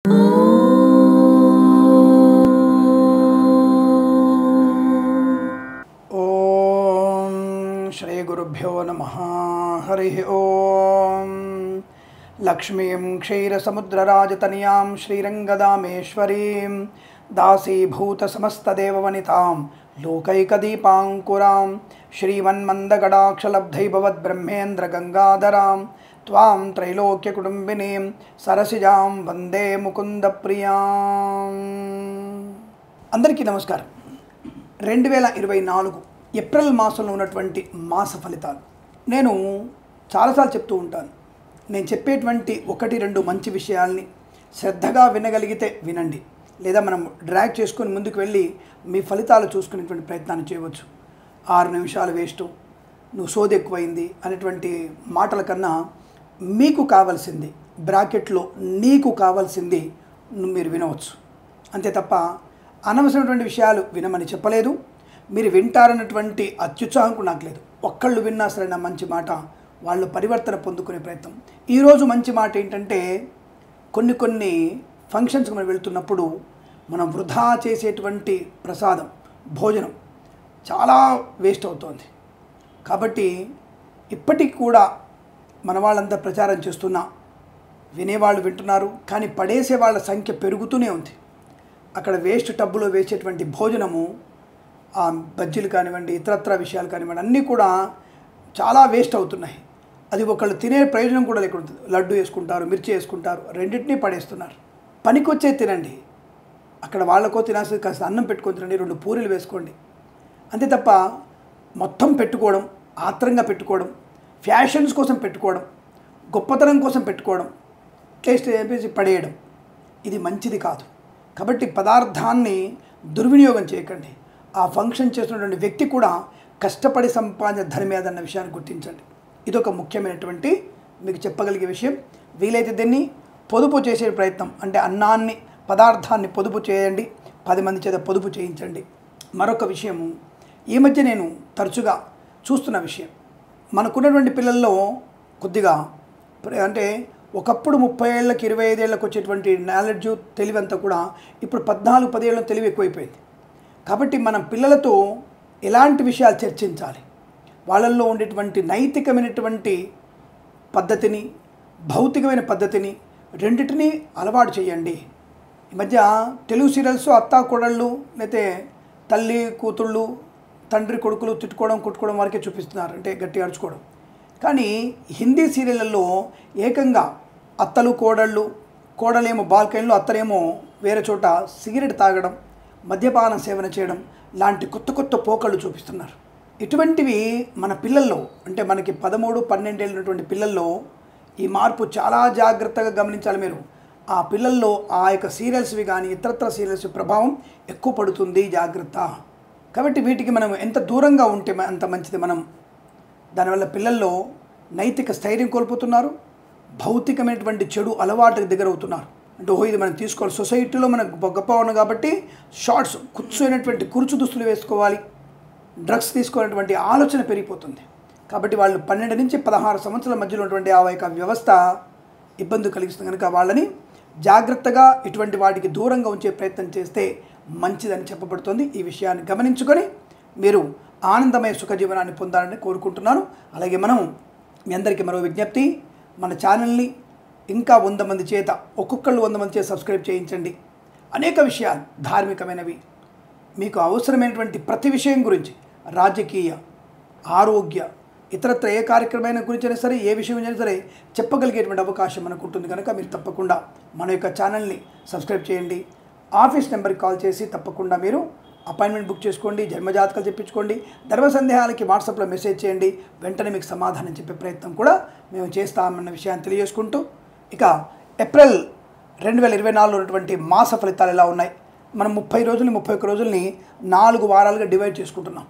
ఓం శ్రీ గురుభ్యో నమః. హరి ఓం. లక్ష్మీం క్షీరసముద్రరాజతనయాం శ్రీరంగదామేశ్వరీం దాసీభూత సమస్తదేవవనితాం లోకైకదీపాంకురాం శ్రీమన్మందగడాక్షలబ్ధైభవద్బ్రహ్మేంద్రగంగాధరాం త్వాం త్రైలోక్యకుటుంబినీం సరసిజాం వందే ముకుందప్రియాం. అందరికీ నమస్కారం. 2024 ఏప్రిల్ మాసంలో ఉన్నటువంటి మాస ఫలితాలు నేను చాలాసార్లు చెప్తూ ఉంటాను. నేను చెప్పేటువంటి 1-2 మంచి విషయాల్ని శ్రద్ధగా వినగలిగితే వినండి, లేదా మనం డ్రాగ్ చేసుకొని ముందుకు వెళ్ళి మీ ఫలితాలు చూసుకునేటువంటి ప్రయత్నాన్ని చేయవచ్చు. 6 నిమిషాలు వేస్ట్, నువ్వు సోది ఎక్కువైంది అనేటువంటి మాటల కన్నా మీకు కావాల్సింది బ్రాకెట్లో నీకు కావాల్సింది మీరు వినవచ్చు. అంతే తప్ప అనవసరమైనటువంటి విషయాలు వినమని చెప్పలేదు. మీరు వింటారన్నటువంటి అత్యుత్సాహం నాకు లేదు. ఒక్కళ్ళు విన్నా సరే నా మంచి మాట వాళ్ళు పరివర్తన పొందుకునే ప్రయత్నం. ఈరోజు మంచి మాట ఏంటంటే, కొన్ని ఫంక్షన్స్కి మనం వెళ్తున్నప్పుడు మనం వృధా చేసేటువంటి ప్రసాదం భోజనం చాలా వేస్ట్ అవుతోంది. కాబట్టి ఇప్పటికి కూడా మన వాళ్ళంతా ప్రచారం చేస్తున్నా వినేవాళ్ళు వింటున్నారు, కానీ పడేసే వాళ్ళ సంఖ్య పెరుగుతూనే ఉంది. అక్కడ వేస్ట్ టబ్బులో వేసేటువంటి భోజనము, ఆ బజ్జీలు కానివ్వండి, ఇతరత్ర విషయాలు కానివ్వండి, అన్నీ కూడా చాలా వేస్ట్ అవుతున్నాయి. అది ఒకళ్ళు తినే ప్రయోజనం కూడా లేకుండా, లడ్డు వేసుకుంటారు, మిర్చి వేసుకుంటారు, రెండింటినీ పడేస్తున్నారు. పనికొచ్చే తినండి. అక్కడ వాళ్ళకో తినాల్సి కాస్త అన్నం పెట్టుకొని తినండి, 2 పూరీలు వేసుకోండి. అంతే తప్ప మొత్తం పెట్టుకోవడం, ఆత్రంగా పెట్టుకోవడం, ఫ్యాషన్స్ కోసం పెట్టుకోవడం, గొప్పతనం కోసం పెట్టుకోవడం, టేస్ట్ వేసి పడేయడం, ఇది మంచిది కాదు. కాబట్టి పదార్థాన్ని దుర్వినియోగం చేయకండి. ఆ ఫంక్షన్ చేస్తున్నటువంటి వ్యక్తి కూడా కష్టపడి సంపాదించిన ధనమేదన్న విషయాన్ని గుర్తించండి. ఇదొక ముఖ్యమైనటువంటి మీకు చెప్పగలిగే విషయం. వీలైతే దీన్ని పొదుపు చేసే ప్రయత్నం, అంటే అన్నాన్ని పదార్థాన్ని పొదుపు చేయండి, 10 మంది చేత పొదుపు చేయించండి. మరొక విషయము, ఈ మధ్య నేను తరచుగా చూస్తున్న విషయం, మనకున్నటువంటి పిల్లల్లో కొద్దిగా అంటే ఒకప్పుడు 30 ఏళ్ళకి 25 ఏళ్ళకి వచ్చేటువంటి నాలెడ్జు తెలివంతా కూడా ఇప్పుడు 14-10 ఏళ్ళ తెలివి ఎక్కువైపోయింది. కాబట్టి మనం పిల్లలతో ఎలాంటి విషయాలు చర్చించాలి, వాళ్ళల్లో ఉండేటువంటి నైతికమైనటువంటి పద్ధతిని, భౌతికమైన పద్ధతిని రెండింటినీ అలవాటు చేయండి. ఈ మధ్య తెలుగు సీరియల్స్ అత్తా కోడళ్ళు, లేకపోతే తల్లి కూతుళ్ళు, తండ్రి కొడుకులు తిట్టుకోవడం కొట్టుకోవడం వరకే చూపిస్తున్నారు, అంటే గట్టిగా అరుచుకోవడం. కానీ హిందీ సీరియళ్ళల్లో ఏకంగా అత్తలు కోడళ్ళు, కోడలేమో బాల్కనీలో, అత్తలేమో వేరే చోట సిగరెట్ తాగడం, మద్యపాన సేవన చేయడం లాంటి కొత్త పోకళ్ళు చూపిస్తున్నారు. ఇటువంటివి మన పిల్లల్లో, అంటే మనకి 13-12 ఏళ్ళు ఉన్నటువంటి పిల్లల్లో ఈ మార్పు చాలా జాగ్రత్తగా గమనించాలి మీరు. ఆ పిల్లల్లో ఆ యొక్క సీరియల్స్వి కానీ ఇతరత్ర సీరియల్స్ ప్రభావం ఎక్కువ పడుతుంది, జాగ్రత్త. కాబట్టి వీటికి మనం ఎంత దూరంగా ఉంటే అంత మంచిది. మనం దానివల్ల పిల్లల్లో నైతిక స్థైర్యం కోల్పోతున్నారు, భౌతికమైనటువంటి చెడు అలవాటుకు దగ్గరవుతున్నారు. అంటే ఇది మనం తీసుకోవాలి, సొసైటీలో మనకు గొప్ప ఉన్నాం కాబట్టి షార్ట్స్, కుర్చైనటువంటి కుర్చు దుస్తులు వేసుకోవాలి, డ్రగ్స్ తీసుకోవాలనేటువంటి ఆలోచన పెరిగిపోతుంది. కాబట్టి వాళ్ళు 12 నుంచి 16 సంవత్సరాల మధ్యలో ఉన్నటువంటి ఆ యొక్క వ్యవస్థ ఇబ్బంది కలిగిస్తుంది. కనుక వాళ్ళని జాగ్రత్తగా ఇటువంటి వాటికి దూరంగా ఉంచే ప్రయత్నం చేస్తే మంచిదని చెప్పబడుతుంది. ఈ విషయాన్ని గమనించుకొని మీరు ఆనందమయ సుఖజీవనాన్ని పొందాలని కోరుకుంటున్నాను. అలాగే మనం మీ అందరికీ మరో విజ్ఞప్తి, మన ఛానల్ని ఇంకా 100 మంది చేత, ఒక్కొక్కళ్ళు 100 మంది చేత సబ్స్క్రైబ్ చేయించండి. అనేక విషయాలు ధార్మికమైనవి, మీకు అవసరమైనటువంటి ప్రతి విషయం గురించి, రాజకీయ, ఆరోగ్య, ఇతరత్ర ఏ కార్యక్రమమైన గురించి అయినా సరే, ఏ విషయం అయినా సరే చెప్పగలిగేటువంటి అవకాశం మనకు ఉంటుంది. కనుక మీరు తప్పకుండా మన యొక్క ఛానల్ని సబ్స్క్రైబ్ చేయండి. ఆఫీస్ నెంబర్కి కాల్ చేసి తప్పకుండా మీరు అపాయింట్మెంట్ బుక్ చేసుకోండి, జన్మజాతకాలు చెప్పించుకోండి. ధర్మ సందేహాలకి వాట్సాప్లో మెసేజ్ చేయండి, వెంటనే మీకు సమాధానం చెప్పే ప్రయత్నం కూడా మేము చేస్తామన్న విషయాన్ని తెలియజేసుకుంటూ, ఇక ఏప్రిల్ 2024లో ఉన్నటువంటి మాస ఫలితాలు ఎలా ఉన్నాయి, మనం 30 రోజుల్ని 31 రోజుల్ని 4 వారాలుగా డివైడ్ చేసుకుంటున్నాం.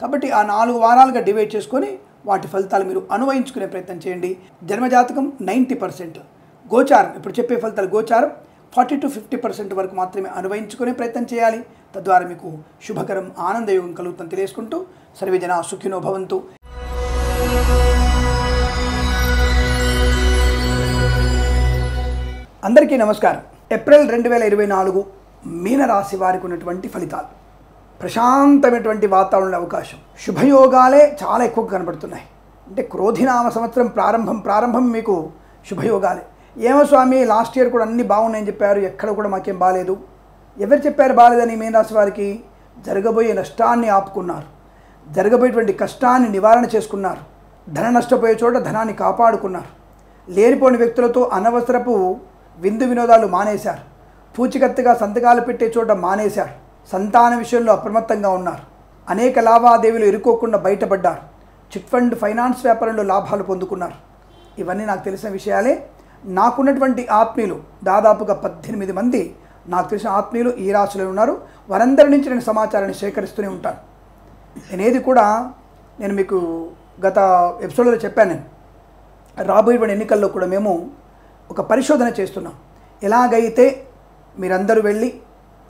కాబట్టి ఆ 4 వారాలుగా డివైడ్ చేసుకొని వాటి ఫలితాలు మీరు అనువయించుకునే ప్రయత్నం చేయండి. జన్మజాతకం 90%, గోచారం ఇప్పుడు చెప్పే ఫలితాలు గోచారం 40-50% వరకు మాత్రమే అనువయించుకునే ప్రయత్నం చేయాలి. తద్వారా మీకు శుభకరం, ఆనందయోగం కలుగుతుందని తెలియజేసుకుంటూ, సర్వే జనా సుఖినో భవంతు. అందరికీ నమస్కారం. ఏప్రిల్ 2024 మీనరాశి వారికి ఉన్నటువంటి ఫలితాలు. ప్రశాంతమైనటువంటి వాతావరణ అవకాశం, శుభయోగాలే చాలా ఎక్కువ కనబడుతున్నాయి. అంటే క్రోధినామ సంవత్సరం ప్రారంభం మీకు శుభయోగాలే. ఏమో స్వామి లాస్ట్ ఇయర్ కూడా అన్నీ బాగున్నాయని చెప్పారు, ఎక్కడ కూడా మాకేం బాగాలేదు. ఎవరు చెప్పారు బాగాలేదని? మీనరాశి వారికి జరగబోయే నష్టాన్ని ఆపుకున్నారు, జరగబోయేటువంటి కష్టాన్ని నివారణ చేసుకున్నారు, ధన నష్టపోయే చోట ధనాన్ని కాపాడుకున్నారు, లేనిపోని వ్యక్తులతో అనవసరపు విందు వినోదాలు మానేశారు, పూచికత్తుగా సంతకాలు పెట్టే చోట మానేశారు, సంతాన విషయంలో అప్రమత్తంగా ఉన్నారు, అనేక లావాదేవీలు ఇరుక్కోకుండా బయటపడ్డారు, చిట్ ఫండ్ ఫైనాన్స్ వ్యాపారంలో లాభాలు పొందుకున్నారు. ఇవన్నీ నాకు తెలిసిన విషయాలే. నాకున్నటువంటి ఆత్మీయులు దాదాపుగా 18 మంది నాకు తెలిసిన ఆత్మీయులు ఈ రాశిలో ఉన్నారు. వారందరి నుంచి నేను సమాచారాన్ని సేకరిస్తూనే ఉంటాను. నేనేది కూడా నేను మీకు గత ఎపిసోడ్లో చెప్పాను. నేను రాబోయే ఎన్నికల్లో కూడా మేము ఒక పరిశోధన చేస్తున్నాం. ఎలాగైతే మీరందరూ వెళ్ళి,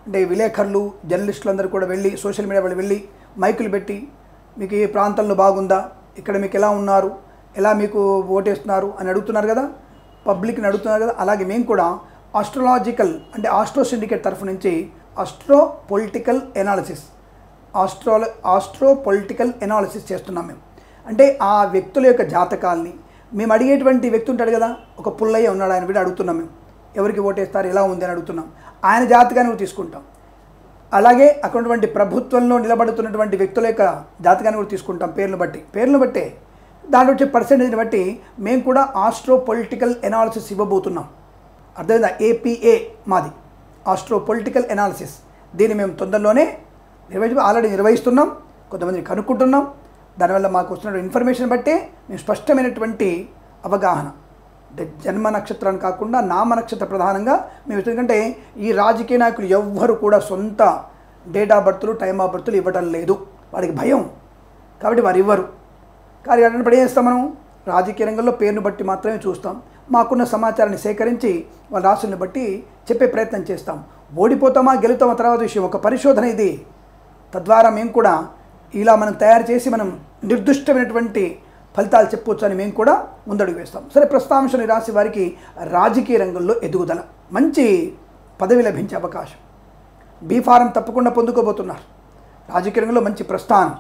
అంటే విలేకరులు జర్నలిస్టులు అందరూ కూడా వెళ్ళి, సోషల్ మీడియా వాళ్ళు వెళ్ళి మైకులు పెట్టి మీకు ఏ ప్రాంతంలో బాగుందా, ఇక్కడ మీకు ఎలా ఉన్నారు, ఎలా మీకు ఓటేస్తున్నారు అని అడుగుతున్నారు కదా, పబ్లిక్ని అడుగుతున్నారు కదా. అలాగే మేము కూడా ఆస్ట్రాలజికల్ అంటే ఆస్ట్రో సిండికేట్ తరఫు నుంచి ఆస్ట్రో పొలిటికల్ ఎనాలిసిస్ చేస్తున్నాం మేము. అంటే ఆ వ్యక్తుల యొక్క జాతకాల్ని మేము అడిగేటువంటి వ్యక్తి ఉంటాడు కదా, ఒక పుల్లయ్య ఉన్నాడు, ఆయన వీడు అడుగుతున్నాం మేము, ఎవరికి ఓటేస్తారు ఎలా ఉంది అని అడుగుతున్నాం. ఆయన జాతకాన్ని తీసుకుంటాం. అలాగే అక్కడ ఉన్నటువంటి ప్రభుత్వంలో నిలబడుతున్నటువంటి వ్యక్తుల యొక్క జాతకాన్ని కూడా తీసుకుంటాం. పేర్లను బట్టే దాంట్లో వచ్చే పర్సెంటేజ్ని బట్టి మేము కూడా ఆస్ట్రో పొలిటికల్ ఎనాలిసిస్ ఇవ్వబోతున్నాం. అర్థమైందా? APA మాది ఆస్ట్రో పొలిటికల్ ఎనాలిసిస్. దీన్ని మేము తొందరలోనే ఆల్రెడీ నిర్వహిస్తున్నాం, కొంతమందిని కనుక్కుంటున్నాం. దానివల్ల మాకు వస్తున్న ఇన్ఫర్మేషన్ బట్టే మేము స్పష్టమైనటువంటి అవగాహన, అంటే జన్మ నక్షత్రాన్ని కాకుండా నామ నక్షత్ర ప్రధానంగా మేము, ఎందుకంటే ఈ రాజకీయ నాయకులు ఎవ్వరు కూడా సొంత డేట్ ఆఫ్ బర్త్లు టైమ్ ఆఫ్ బర్త్లు ఇవ్వటం లేదు. వాడికి భయం కాబట్టి వారు ఇవ్వరు. కానీ అన్నప్పుడు ఏం చేస్తాం, మనం రాజకీయ రంగంలో పేరును బట్టి మాత్రమే చూస్తాం. మాకున్న సమాచారాన్ని సేకరించి వాళ్ళ రాశుల్ని బట్టి చెప్పే ప్రయత్నం చేస్తాం. ఓడిపోతామా గెలుతామా తర్వాత విషయం, ఒక పరిశోధన ఇది. తద్వారా మేము కూడా ఇలా మనం తయారు చేసి మనం నిర్దిష్టమైనటువంటి ఫలితాలు చెప్పవచ్చు అని మేము కూడా ముందడుగు వేస్తాం. సరే, ప్రస్తుతాంశం ఈ రాశి వారికి రాజకీయ రంగంలో ఎదుగుదల, మంచి పదవి లభించే అవకాశం, B.Pharm తప్పకుండా పొందుకోబోతున్నారు. రాజకీయ రంగంలో మంచి ప్రస్థానం,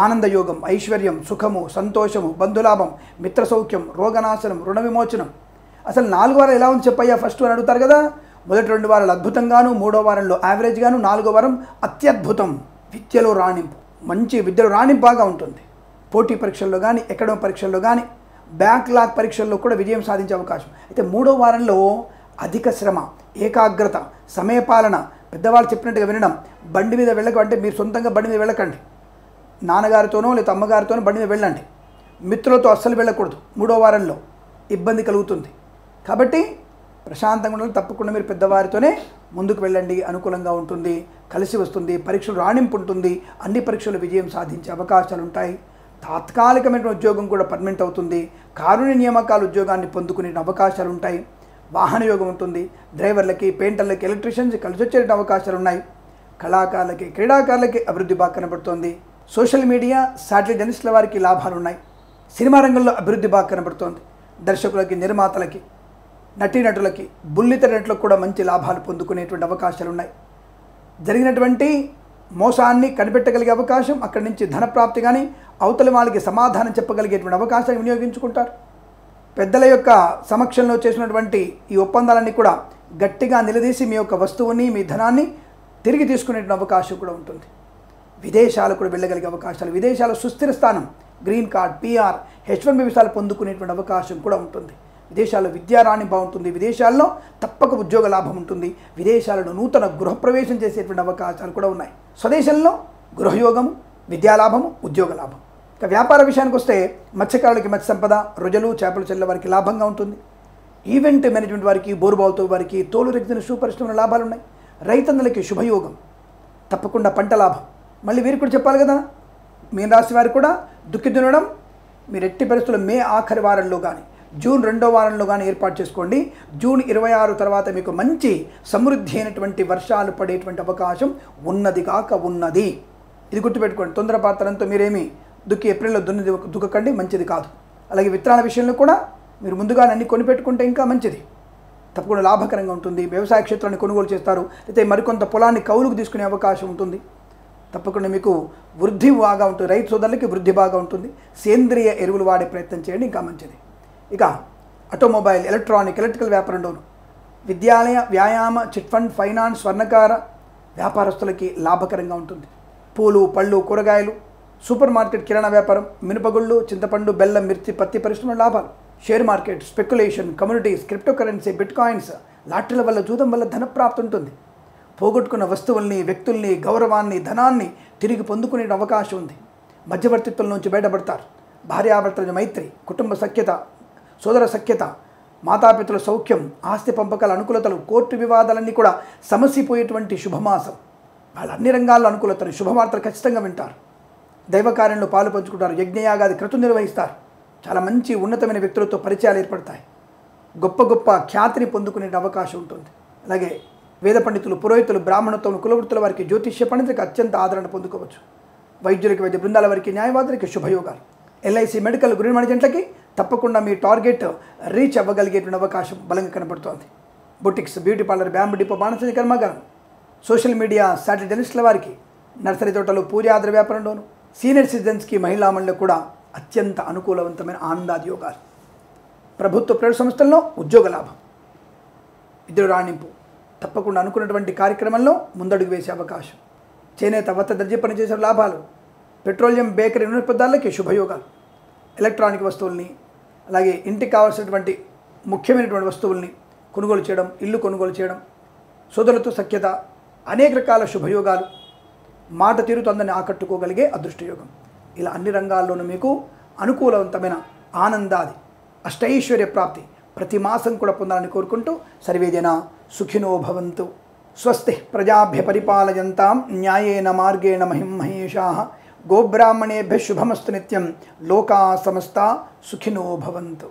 ఆనందయోగం, ఐశ్వర్యం, సుఖము, సంతోషము, బంధులాభం, మిత్ర సౌఖ్యం, రోగనాశనం, రుణ విమోచనం. అసలు 4 వారాలు ఎలా ఉంది చెప్పయ్యా ఫస్ట్ అని అడుగుతారు కదా. మొదటి 2 వారాలు అద్భుతంగాను, 3వ వారంలో యావరేజ్గాను, 4వ వారం అత్యద్భుతం. విద్యలో రాణింపు, మంచి విద్యలో రాణింపు బాగా ఉంటుంది. పోటీ పరీక్షల్లో కానీ, అకాడమిక్ పరీక్షల్లో కానీ, బ్యాక్లాగ్ పరీక్షల్లో కూడా విజయం సాధించే అవకాశం. అయితే 3వ వారంలో అధిక శ్రమ, ఏకాగ్రత, సమయపాలన, పెద్దవాళ్ళు చెప్పినట్టుగా వినడం. బండి మీద వెళ్ళకంటే మీరు సొంతంగా బండి మీద వెళ్ళకండి, నాన్నగారితోనో లేదా అమ్మగారితోనో బండి మీద వెళ్ళండి. మిత్రులతో అస్సలు వెళ్ళకూడదు. 3వ వారంలో ఇబ్బంది కలుగుతుంది. కాబట్టి ప్రశాంతంగా ఉండాలి. తప్పకుండా మీరు పెద్దవారితోనే ముందుకు వెళ్ళండి, అనుకూలంగా ఉంటుంది, కలిసి వస్తుంది, పరీక్షలు రాణింపు ఉంటుంది, అన్ని పరీక్షలు విజయం సాధించే అవకాశాలు ఉంటాయి. తాత్కాలికమైన ఉద్యోగం కూడా పర్మనెంట్ అవుతుంది. కారుణ్య నియామకాల ఉద్యోగాన్ని పొందుకునే అవకాశాలు ఉంటాయి. వాహన యోగం ఉంటుంది. డ్రైవర్లకి, పెయింటర్లకి, ఎలక్ట్రీషియన్స్ కలిసి వచ్చే అవకాశాలు ఉన్నాయి. కళాకారులకి, క్రీడాకారులకి అభివృద్ధి బాగా కనబడుతోంది. సోషల్ మీడియా, శాటిలైట్ జర్నలిస్టుల వారికి లాభాలు ఉన్నాయి. సినిమా రంగంలో అభివృద్ధి బాగా కనబడుతోంది. దర్శకులకి, నిర్మాతలకి, నటీనటులకి, బుల్లితెర నటులకు కూడా మంచి లాభాలు పొందుకునేటువంటి అవకాశాలు ఉన్నాయి. జరిగినటువంటి మోసాన్ని కనిపెట్టగలిగే అవకాశం, అక్కడి నుంచి ధనప్రాప్తి కానీ, అవతలి వాళ్ళకి సమాధానం చెప్పగలిగేటువంటి అవకాశాన్ని వినియోగించుకుంటారు. పెద్దల యొక్క సమక్షంలో చేసినటువంటి ఈ ఒప్పందాలన్నీ కూడా గట్టిగా నిలదీసి మీ యొక్క వస్తువుని, మీ ధనాన్ని తిరిగి తీసుకునేటువంటి అవకాశం కూడా ఉంటుంది. విదేశాలకు కూడా వెళ్ళగలిగే అవకాశాలు, విదేశాల సుస్థిర స్థానం, గ్రీన్ కార్డ్, PR, H1B వీసాలు పొందుకునేటువంటి అవకాశం కూడా ఉంటుంది. విదేశాల్లో విద్యారాణి బాగుంటుంది. విదేశాల్లో తప్పక ఉద్యోగ లాభం ఉంటుంది. విదేశాలను నూతన గృహప్రవేశం చేసేటువంటి అవకాశాలు కూడా ఉన్నాయి. స్వదేశంలో గృహయోగము, విద్యాలాభము, ఉద్యోగ లాభం. ఇక వ్యాపార విషయానికి వస్తే మత్స్యకారులకి మత్స్య సంపద, రొయ్యలు, చేపలు చెల్లె వారికి లాభంగా ఉంటుంది. ఈవెంట్ మేనేజ్మెంట్ వారికి, బోరుబావుతో వారికి, తోలు రెగ్జిన షూ పరిశ్రమల లాభాలు ఉన్నాయి. రైతన్నలకి శుభయోగం, తప్పకుండా పంట లాభం. మళ్ళీ వీరికి కూడా చెప్పాలి కదా, మీన రాశి వారికి కూడా దుక్కి దున్నడం మీరు ఎట్టి పరిస్థితుల్లో మే ఆఖరి వారంలో కానీ, జూన్ 2వ వారంలో కానీ ఏర్పాటు చేసుకోండి. జూన్ 26 తర్వాత మీకు మంచి సమృద్ధి అయినటువంటి వర్షాలు పడేటువంటి అవకాశం ఉన్నది కాక ఉన్నది. ఇది గుర్తుపెట్టుకోండి. తొందరపాతనంతో మీరేమి దుక్కి ఏప్రిల్లో దుక్కకండి, మంచిది కాదు. అలాగే విత్తనాల విషయంలో కూడా మీరు ముందుగానే అన్ని కొనిపెట్టుకుంటే ఇంకా మంచిది. తప్పకుండా లాభకరంగా ఉంటుంది. వ్యవసాయ క్షేత్రాన్ని కొనుగోలు చేస్తారు, అయితే మరికొంత పొలాన్ని కౌలుకు తీసుకునే అవకాశం ఉంటుంది. తప్పకుండా మీకు వృద్ధి బాగా ఉంటుంది, రైతు సోదరులకి వృద్ధి బాగా ఉంటుంది. సేంద్రియ ఎరువులు వాడే ప్రయత్నం చేయండి, ఇంకా మంచిది. ఇక ఆటోమొబైల్, ఎలక్ట్రానిక్, ఎలక్ట్రికల్ వ్యాపారంలోను, విద్యాలయ, వ్యాయామ, చిట్ ఫండ్, ఫైనాన్స్, స్వర్ణకార వ్యాపారస్తులకి లాభకరంగా ఉంటుంది. పూలు, పళ్ళు, కూరగాయలు, సూపర్ మార్కెట్, కిరాణా వ్యాపారం, మినపగుళ్ళు, చింతపండు, బెల్లం, మిర్చి, పత్తి పరిశ్రమ లాభాలు. Share market, speculation, communities, crypto currency, bitcoins, లాటరీల వల్ల, జూదం వల్ల ధనప్రాప్తి ఉంటుంది. పోగొట్టుకున్న వస్తువుల్ని, వ్యక్తుల్ని, గౌరవాన్ని, ధనాన్ని తిరిగి పొందుకునే అవకాశం ఉంది. మధ్యవర్తిత్వం నుంచి బయటపడతారు. భార్యాభర్తల మైత్రి, కుటుంబ సఖ్యత, సోదర సఖ్యత, మాతాపితృల సౌఖ్యం, ఆస్తి పంపకాల అనుకూలతలు, కోర్టు వివాదాలన్నీ కూడా సమసిపోయేటువంటి శుభమాసం. వాళ్ళు అన్ని రంగాల్లో అనుకూలతలు, శుభవార్తలు ఖచ్చితంగా వింటారు. దైవకార్యంలో పాలు పంచుకుంటారు. యజ్ఞయాగాది క్రతువు నిర్వహిస్తారు. చాలా మంచి ఉన్నతమైన వ్యక్తులతో పరిచయాలు ఏర్పడతాయి. గొప్ప గొప్ప ఖ్యాతిని పొందుకునే అవకాశం ఉంటుంది. అలాగే వేద పండితులు, పురోహితులు, బ్రాహ్మణత్వం, కులవృత్తుల వారికి, జ్యోతిష్య పండితులకు అత్యంత ఆదరణ పొందుకోవచ్చు. వైద్యులకి, వైద్య బృందాల వారికి, న్యాయవాదులకి శుభయోగాలు. ఎల్ఐసి, మెడికల్, గృహ మేనేజెంట్లకి తప్పకుండా మీ టార్గెట్ రీచ్ అవ్వగలిగేటువంటి అవకాశం బలంగా కనపడుతోంది. Boutiques, beauty parlour, bamboo depot, బాణసంచ కర్మాగారం, సోషల్ మీడియా, శాటిలైట్ జర్నలిస్టుల వారికి, నర్సరీ తోటలు, పూజాద్ర వ్యాపారంలోను, సీనియర్ సిటిజన్స్కి, మహిళా మండలికి కూడా అత్యంత అనుకూలవంతమైన ఆనందాది యోగాలు. ప్రభుత్వ ప్రైవేట్ సంస్థల్లో ఉద్యోగ లాభం, విద్యుత్ రాణింపు, తప్పకుండా అనుకున్నటువంటి కార్యక్రమంలో ముందడుగు వేసే అవకాశం. చేనేత, వస్త్ర, దర్జీ పనిచేసే లాభాలు. పెట్రోలియం, బేకరీ, నూనె పదార్థాలకి శుభయోగాలు. ఎలక్ట్రానిక్ వస్తువుల్ని, అలాగే ఇంటికి కావాల్సినటువంటి ముఖ్యమైనటువంటి వస్తువుల్ని కొనుగోలు చేయడం, ఇల్లు కొనుగోలు చేయడం, సోదరులతో సఖ్యత, అనేక రకాల శుభయోగాలు. మాట తీరుతో అందరిని ఆకట్టుకోగలిగే అదృష్టయోగం. ఇలా అన్ని రంగాల్లోనూ మీకు అనుకూలవంతమైన ఆనందాది అష్టైశ్వర్య ప్రాప్తి ప్రతి మాసం కూడా పొందాలని కోరుకుంటూ సర్వేజన సుఖినో భవంతు. స్వస్తి ప్రజాభ్య పరిపాలయంతాం న్యాయేన మార్గేణ మహిం మహేషాః. గోబ్రాహ్మణేభ్యః శుభమస్తు నిత్యం. లోకా సమస్తా సుఖినో భవంతు.